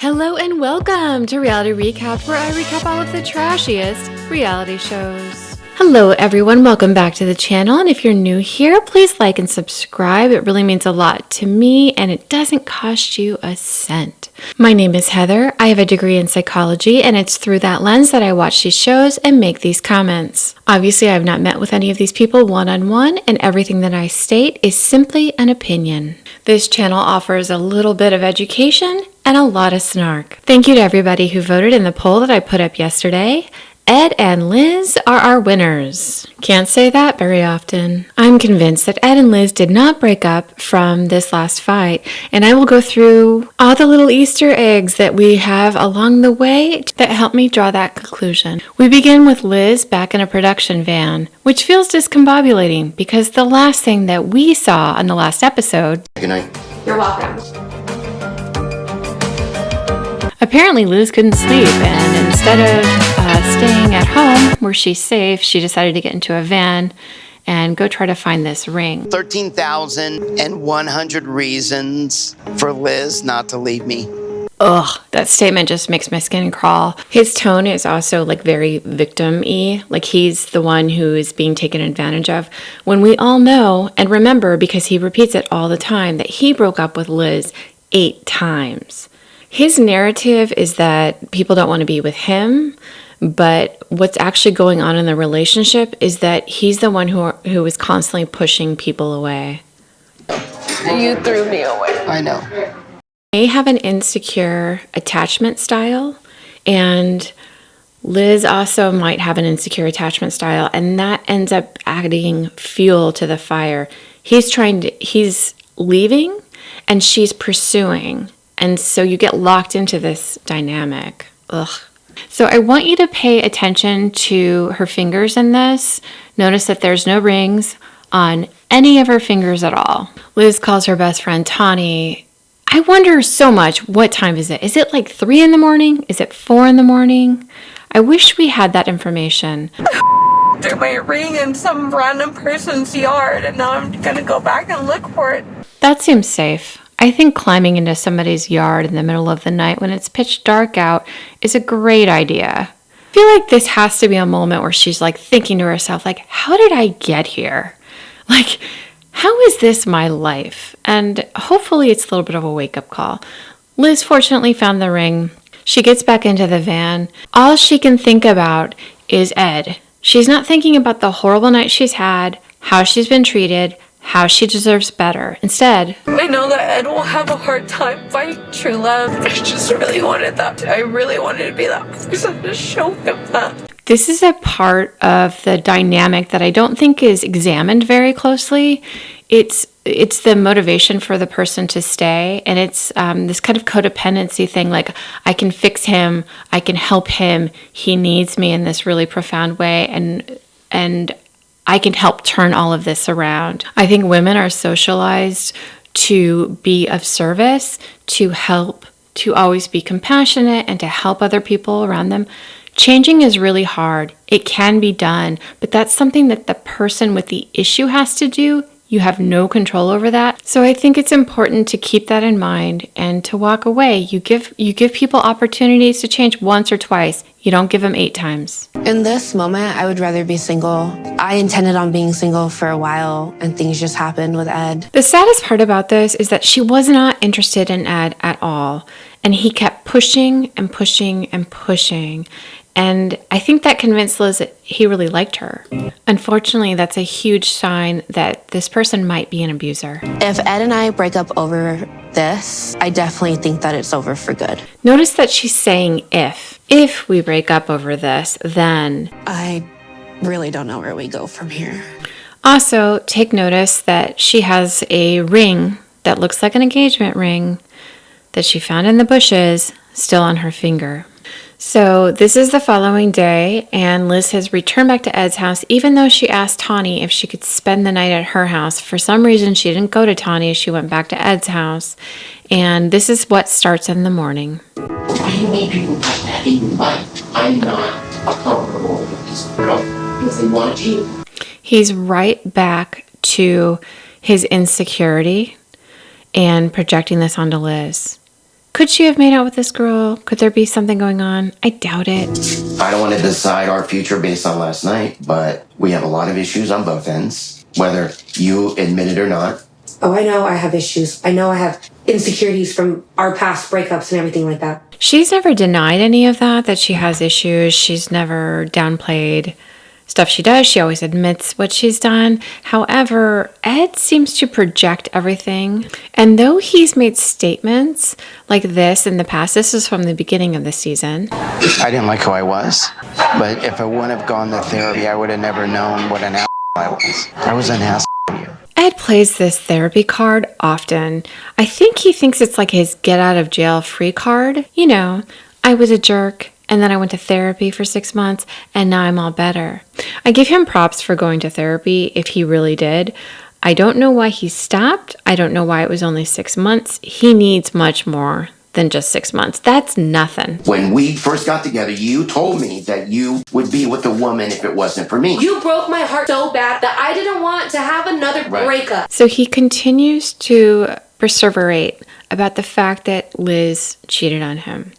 Hello and welcome to Reality Recap, where I recap all of the trashiest reality shows. Hello everyone, welcome back to the channel, and if you're new here, please like and subscribe. It really means a lot to me and it doesn't cost you a cent. My name is Heather. I have a degree in psychology, and it's through that lens that I watch these shows and make these comments. Obviously, I have not met with any of these people one-on-one, and everything that I state is simply an opinion. This channel offers a little bit of education and a lot of snark. Thank you to everybody who voted in the poll that I put up yesterday. Ed and Liz are our winners. Can't say that very often. I'm convinced that Ed and Liz did not break up from this last fight, and I will go through all the little Easter eggs that we have along the way that help me draw that conclusion. We begin with Liz back in a production van, which feels discombobulating because the last thing that we saw on the last episode... Good night. You're welcome. Apparently Liz couldn't sleep, and instead of staying at home where she's safe, she decided to get into a van and go try to find this ring. 13,100 reasons for Liz not to leave me. Ugh, that statement just makes my skin crawl. His tone is also like very victim-y, like he's the one who is being taken advantage of, when we all know and remember, because he repeats it all the time, that he broke up with Liz 8 times. His narrative is that people don't want to be with him, but what's actually going on in the relationship is that he's the one who is constantly pushing people away. You threw me away. I know. They have an insecure attachment style, and Liz also might have an insecure attachment style, and that ends up adding fuel to the fire. He's leaving, and she's pursuing. And so you get locked into this dynamic. Ugh. So I want you to pay attention to her fingers in this. Notice that there's no rings on any of her fingers at all. Liz calls her best friend Tawny. I wonder so much, what time is it? Is it like 3 in the morning? Is it 4 in the morning? I wish we had that information. Threw my ring in some random person's yard, and now I'm gonna go back and look for it. That seems safe. I think climbing into somebody's yard in the middle of the night when it's pitch dark out is a great idea. I feel like this has to be a moment where she's like thinking to herself, like, how did I get here? Like, how is this my life? And hopefully it's a little bit of a wake-up call. Liz fortunately found the ring. She gets back into the van. All she can think about is Ed. She's not thinking about the horrible night she's had, how she's been treated, how she deserves better. Instead, I know that Ed will have a hard time finding true love. I just really wanted that. I really wanted to be that person to show him that. this is a part of the dynamic that I don't think is examined very closely. It's the motivation for the person to stay, and it's this kind of codependency thing, like I can fix him, I can help him, he needs me in this really profound way, and I can help turn all of this around. I think women are socialized to be of service, to help, to always be compassionate, and to help other people around them. Changing is really hard. It can be done, but that's something that the person with the issue has to do. You have no control over that. So I think it's important to keep that in mind and to walk away. You give people opportunities to change once or twice. You don't give them 8 times. In this moment, I would rather be single. I intended on being single for a while, and things just happened with Ed. The saddest part about this is that she was not interested in Ed at all. And he kept pushing and pushing and pushing. And I think that convinced Liz that he really liked her. Unfortunately, that's a huge sign that this person might be an abuser. If Ed and I break up over this, I definitely think that it's over for good. Notice that she's saying if. If we break up over this, then. I really don't know where we go from here. Also, take notice that she has a ring that looks like an engagement ring that she found in the bushes still on her finger. So this is the following day, and Liz has returned back to Ed's house, even though she asked Tawny if she could spend the night at her house. For some reason, she didn't go to Tawny. She went back to Ed's house, and this is what starts in the morning. I know people have that in mind. I'm not comfortable with this girl because they want you. He's right back to his insecurity and projecting this onto Liz. Could she have made out with this girl? Could there be something going on? I doubt it. I don't want to decide our future based on last night, but we have a lot of issues on both ends, whether you admit it or not. Oh, I know I have issues. I know I have insecurities from our past breakups and everything like that. She's never denied any of that she has issues. She's never downplayed stuff she does. She always admits what she's done. However, Ed seems to project everything. And though he's made statements like this in the past, this is from the beginning of the season. I didn't like who I was, but if I wouldn't have gone to therapy, I would have never known what an I was. I was an ass to you. Ed plays this therapy card often. I think he thinks it's like his get out of jail free card. You know, I was a jerk. And then I went to therapy for 6 months, and now I'm all better. I give him props for going to therapy if he really did. I don't know why he stopped. I don't know why it was only 6 months. He needs much more than just 6 months. That's nothing. When we first got together, you told me that you would be with a woman if it wasn't for me. You broke my heart so bad that I didn't want to have another breakup. So he continues to perseverate about the fact that Liz cheated on him.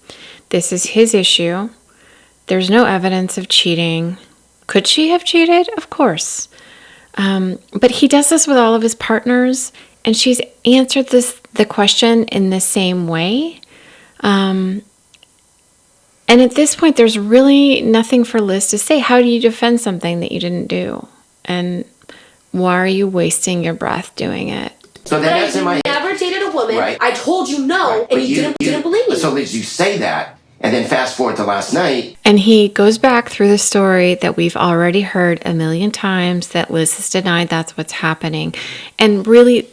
This is his issue. There's no evidence of cheating. Could she have cheated? Of course. But he does this with all of his partners, and she's answered the question in the same way. And at this point, there's really nothing for Liz to say. How do you defend something that you didn't do? And why are you wasting your breath doing it? So then that's in my head. Never dated a woman. Right. I told you no, Right. and But you didn't believe me. So Liz, you say that, and then fast forward to last night. And he goes back through the story that we've already heard a million times, that Liz has denied that's what's happening. And really,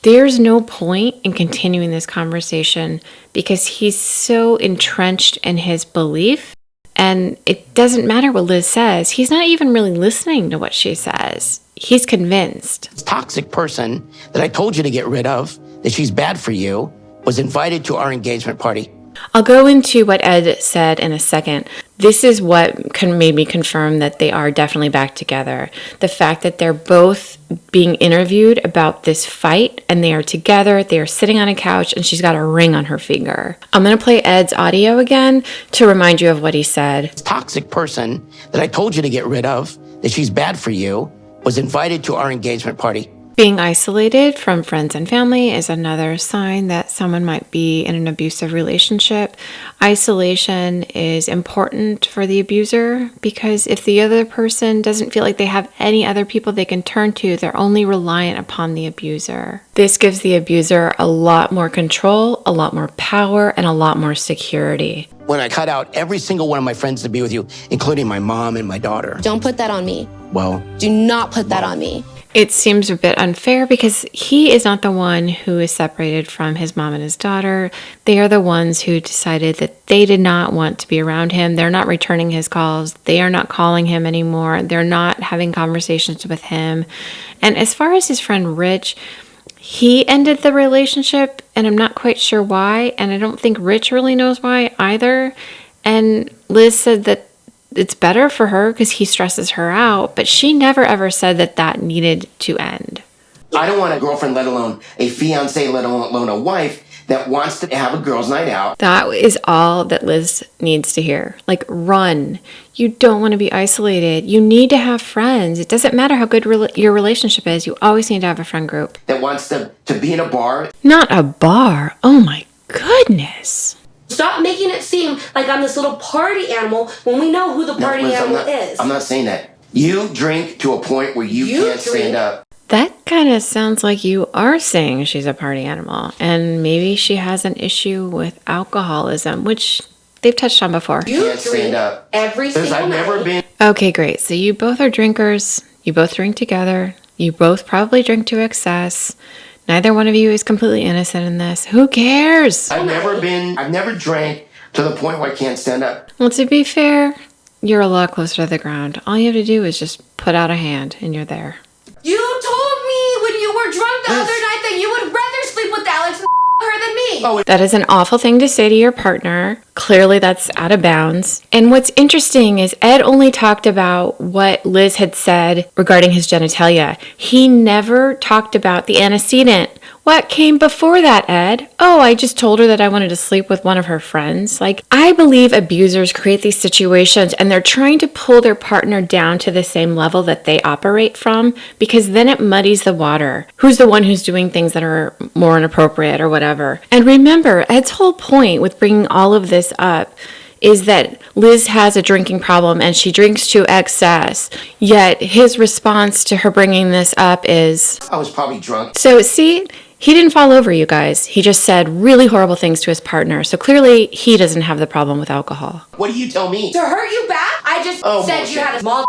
there's no point in continuing this conversation because he's so entrenched in his belief. And it doesn't matter what Liz says. He's not even really listening to what she says. He's convinced. This toxic person that I told you to get rid of, that she's bad for you, was invited to our engagement party. I'll go into what Ed said in a second. This is what made me confirm that they are definitely back together. The fact that they're both being interviewed about this fight and they are together, they are sitting on a couch, and she's got a ring on her finger. I'm going to play Ed's audio again to remind you of what he said. This toxic person that I told you to get rid of, that she's bad for you, was invited to our engagement party. Being isolated from friends and family is another sign that someone might be in an abusive relationship. Isolation is important for the abuser because if the other person doesn't feel like they have any other people they can turn to, they're only reliant upon the abuser. This gives the abuser a lot more control, a lot more power, and a lot more security. When I cut out every single one of my friends to be with you, including my mom and my daughter. Don't put that on me. Well, Do not put that on me. It seems a bit unfair because he is not the one who is separated from his mom and his daughter. They are the ones who decided that they did not want to be around him. They're not returning his calls. They are not calling him anymore. They're not having conversations with him. And as far as his friend Rich, he ended the relationship, and I'm not quite sure why. And I don't think Rich really knows why either. And Liz said that it's better for her because he stresses her out, but she never ever said that that needed to end. I don't want a girlfriend, let alone a fiance, let alone a wife that wants to have a girls' night out. That is all that Liz needs to hear. Like, run. You don't want to be isolated. You need to have friends. It doesn't matter how good your relationship is. You always need to have a friend group. That wants to be in a bar. Not a bar. Oh my goodness. Stop making it seem like I'm this little party animal when we know who the party Liz, animal is. I'm not saying that. You drink to a point where you can't stand up. That kind of sounds like you are saying she's a party animal, and maybe she has an issue with alcoholism, which they've touched on before. You Can't stand drink up. every Because single I've never night. been. Okay, great. So you both are drinkers. You both drink together. You both probably drink to excess. Neither one of you is completely innocent in this. Who cares? I've never drank to the point where I can't stand up. Well, to be fair, you're a lot closer to the ground. All you have to do is just put out a hand and you're there. You told me when you were drunk the Yes. other night that you would rather sleep with Alex and her than me. Oh, That is an awful thing to say to your partner. Clearly, that's out of bounds. And what's interesting is Ed only talked about what Liz had said regarding his genitalia. He never talked about the antecedent. What came before that, Ed? Oh, I just told her that I wanted to sleep with one of her friends. Like, I believe abusers create these situations and they're trying to pull their partner down to the same level that they operate from, because then it muddies the water. Who's the one who's doing things that are more inappropriate or whatever? And remember, Ed's whole point with bringing all of this up is that Liz has a drinking problem and she drinks to excess. Yet his response to her bringing this up is, I was probably drunk. so see, he didn't fall over, you guys. He just said really horrible things to his partner. So clearly he doesn't have the problem with alcohol. What do you tell me? To hurt you back, I just said bullshit. you had a small.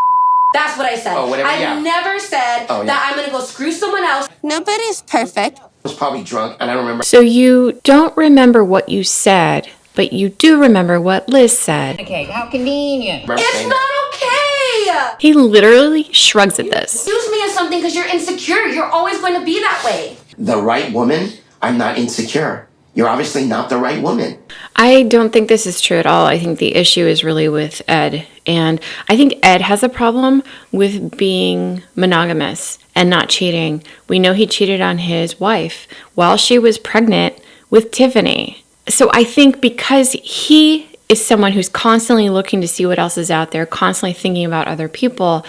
That's what I said. Oh, whatever, yeah. I never said that I'm gonna go screw someone else. Nobody's perfect. I was probably drunk and I don't remember. So you don't remember what you said, but you do remember what Liz said. Okay, how convenient. Remember It's saying not okay. He literally shrugs at this. Use me as something because you're insecure. You're always going to be that way. the right woman, I'm not insecure. You're obviously not the right woman. I don't think this is true at all. I think the issue is really with Ed. And I think Ed has a problem with being monogamous and not cheating. We know he cheated on his wife while she was pregnant with Tiffany. So I think because he is someone who's constantly looking to see what else is out there, constantly thinking about other people,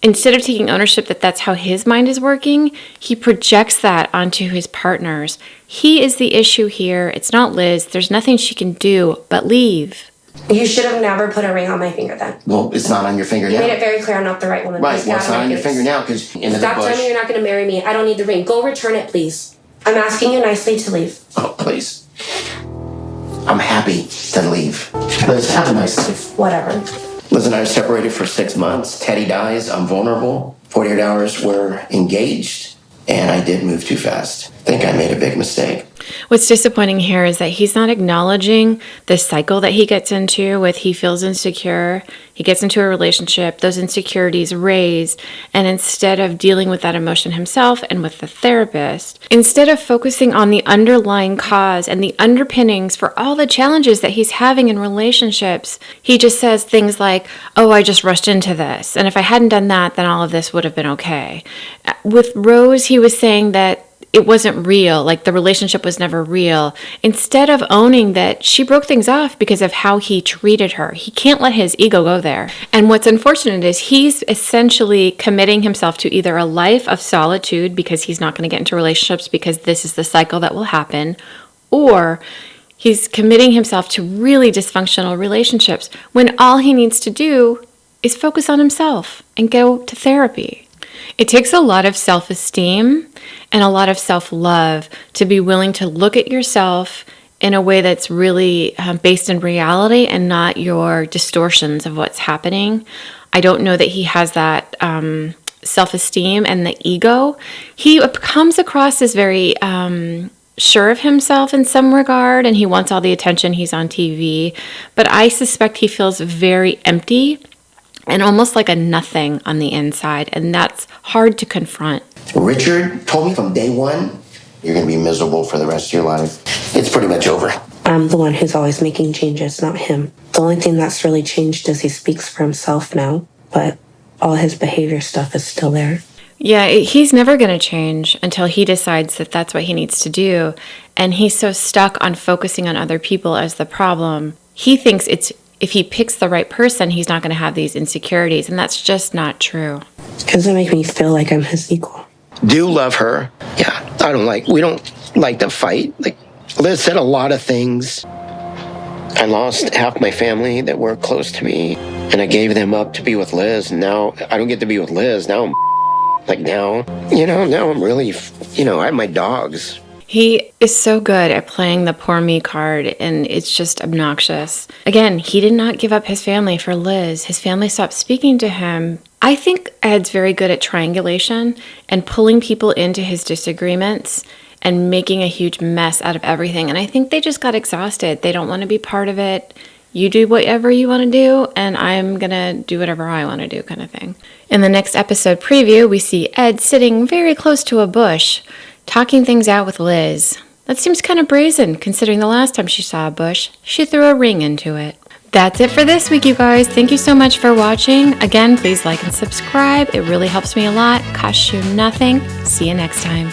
instead of taking ownership that that's how his mind is working, he projects that onto his partners. He is the issue here. It's not Liz. There's nothing she can do but leave. You should have never put a ring on my finger then. Well, it's not on your finger You now. made it very clear I'm not the right woman. Right, Please well, get it's out not of on my your face. finger now because into Stop the telling me bush. you're not going to marry me. I don't need the ring. Go return it, please. I'm asking you nicely to leave. Oh, please. I'm happy to leave. Liz, have a nice life. Whatever. Liz and I are separated for 6 months. Teddy dies. I'm vulnerable. 48 hours, we're engaged. And I did move too fast. I think I made a big mistake. What's disappointing here is that he's not acknowledging the cycle that he gets into with he feels insecure, he gets into a relationship, those insecurities raise, and instead of dealing with that emotion himself and with the therapist, instead of focusing on the underlying cause and the underpinnings for all the challenges that he's having in relationships, he just says things like, oh, I just rushed into this, and if I hadn't done that, then all of this would have been okay. With Rose, he was saying that it wasn't real, like the relationship was never real, instead of owning that she broke things off because of how he treated her. He can't let his ego go there. And what's unfortunate is he's essentially committing himself to either a life of solitude because he's not going to get into relationships because this is the cycle that will happen, or he's committing himself to really dysfunctional relationships when all he needs to do is focus on himself and go to therapy. It takes a lot of self-esteem and a lot of self-love to be willing to look at yourself in a way that's really based in reality and not your distortions of what's happening. I don't know that he has that self-esteem and the ego. He comes across as very sure of himself in some regard, and he wants all the attention. He's on TV. But I suspect he feels very empty and almost like a nothing on the inside, and that's hard to confront. Richard told me from day one, you're going to be miserable for the rest of your life. It's pretty much over. I'm the one who's always making changes, not him. The only thing that's really changed is he speaks for himself now, but all his behavior stuff is still there. Yeah, he's never going to change until he decides that that's what he needs to do, and he's so stuck on focusing on other people as the problem. He thinks if he picks the right person, he's not going to have these insecurities, and that's just not true. It doesn't make me feel like I'm his equal. Do love her. Yeah, we don't like to fight. Like, Liz said a lot of things. I lost half my family that were close to me, and I gave them up to be with Liz. Now I don't get to be with Liz. Now I'm really, I have my dogs. He is so good at playing the poor me card, and it's just obnoxious. Again, he did not give up his family for Liz. His family stopped speaking to him. I think Ed's very good at triangulation and pulling people into his disagreements and making a huge mess out of everything. And I think they just got exhausted. They don't want to be part of it. You do whatever you want to do, and I'm going to do whatever I want to do, kind of thing. In the next episode preview, we see Ed sitting very close to a bush, talking things out with Liz. That seems kind of brazen, considering the last time she saw a bush, she threw a ring into it. That's it for this week, you guys. Thank you so much for watching. Again, please like and subscribe. It really helps me a lot. Costs you nothing. See you next time.